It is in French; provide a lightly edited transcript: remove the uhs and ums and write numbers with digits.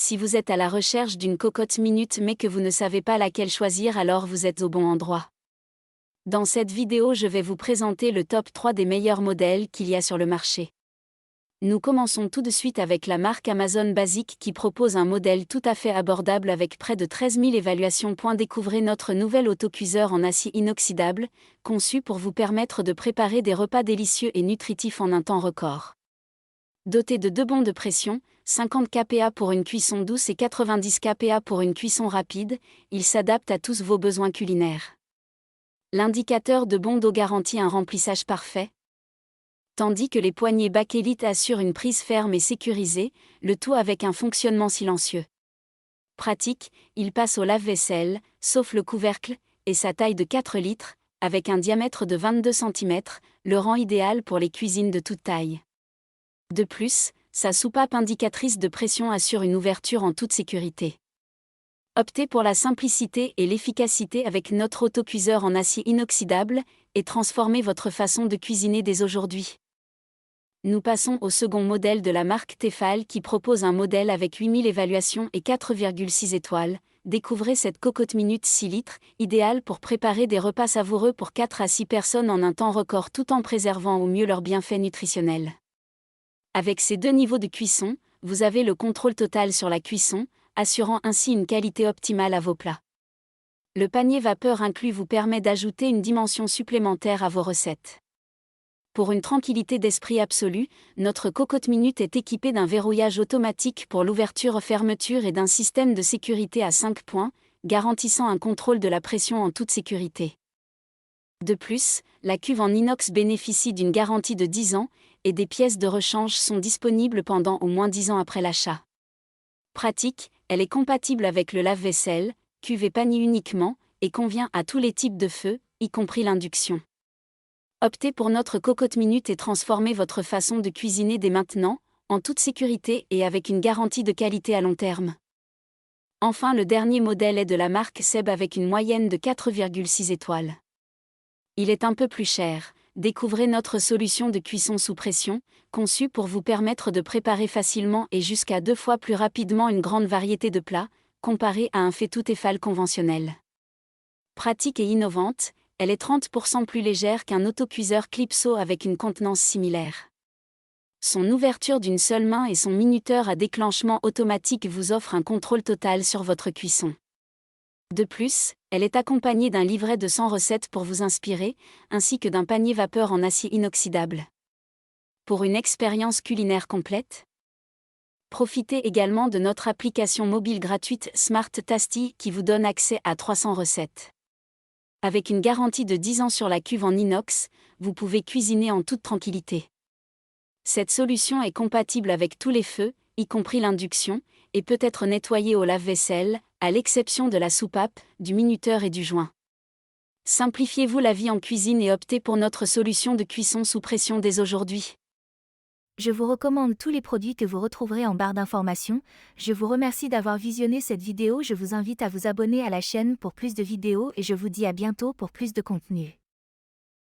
Si vous êtes à la recherche d'une cocotte minute mais que vous ne savez pas laquelle choisir, alors vous êtes au bon endroit. Dans cette vidéo, je vais vous présenter le top 3 des meilleurs modèles qu'il y a sur le marché. Nous commençons tout de suite avec la marque Amazon Basic qui propose un modèle tout à fait abordable avec près de 13 000 évaluations. Découvrez notre nouvel autocuiseur en acier inoxydable, conçu pour vous permettre de préparer des repas délicieux et nutritifs en un temps record. Doté de 2 bonds de pression, 50 kPa pour une cuisson douce et 90 kPa pour une cuisson rapide, il s'adapte à tous vos besoins culinaires. L'indicateur de bond d'eau garantit un remplissage parfait, tandis que les poignées Bakelite assurent une prise ferme et sécurisée, le tout avec un fonctionnement silencieux. Pratique, il passe au lave-vaisselle, sauf le couvercle, et sa taille de 4 litres, avec un diamètre de 22 cm, le rend idéal pour les cuisines de toute taille. De plus, sa soupape indicatrice de pression assure une ouverture en toute sécurité. Optez pour la simplicité et l'efficacité avec notre autocuiseur en acier inoxydable et transformez votre façon de cuisiner dès aujourd'hui. Nous passons au second modèle de la marque Tefal qui propose un modèle avec 8000 évaluations et 4,6 étoiles. Découvrez cette cocotte minute 6 litres, idéale pour préparer des repas savoureux pour 4 à 6 personnes en un temps record tout en préservant au mieux leurs bienfaits nutritionnels. Avec ces 2 niveaux de cuisson, vous avez le contrôle total sur la cuisson, assurant ainsi une qualité optimale à vos plats. Le panier vapeur inclus vous permet d'ajouter une dimension supplémentaire à vos recettes. Pour une tranquillité d'esprit absolue, notre cocotte minute est équipée d'un verrouillage automatique pour l'ouverture-fermeture et d'un système de sécurité à 5 points, garantissant un contrôle de la pression en toute sécurité. De plus, la cuve en inox bénéficie d'une garantie de 10 ans, et des pièces de rechange sont disponibles pendant au moins 10 ans après l'achat. Pratique, elle est compatible avec le lave-vaisselle, cuve et panier uniquement, et convient à tous les types de feux, y compris l'induction. Optez pour notre cocotte minute et transformez votre façon de cuisiner dès maintenant, en toute sécurité et avec une garantie de qualité à long terme. Enfin, le dernier modèle est de la marque Seb avec une moyenne de 4,6 étoiles. Il est un peu plus cher. Découvrez notre solution de cuisson sous pression, conçue pour vous permettre de préparer facilement et jusqu'à 2 fois plus rapidement une grande variété de plats, comparée à un faitout Tefal conventionnel. Pratique et innovante, elle est 30% plus légère qu'un autocuiseur Clipso avec une contenance similaire. Son ouverture d'une seule main et son minuteur à déclenchement automatique vous offrent un contrôle total sur votre cuisson. De plus, elle est accompagnée d'un livret de 100 recettes pour vous inspirer, ainsi que d'un panier vapeur en acier inoxydable. Pour une expérience culinaire complète, profitez également de notre application mobile gratuite Smart Tasty qui vous donne accès à 300 recettes. Avec une garantie de 10 ans sur la cuve en inox, vous pouvez cuisiner en toute tranquillité. Cette solution est compatible avec tous les feux, y compris l'induction, et peut être nettoyée au lave-vaisselle, à l'exception de la soupape, du minuteur et du joint. Simplifiez-vous la vie en cuisine et optez pour notre solution de cuisson sous pression dès aujourd'hui. Je vous recommande tous les produits que vous retrouverez en barre d'informations. Je vous remercie d'avoir visionné cette vidéo. Je vous invite à vous abonner à la chaîne pour plus de vidéos et je vous dis à bientôt pour plus de contenu.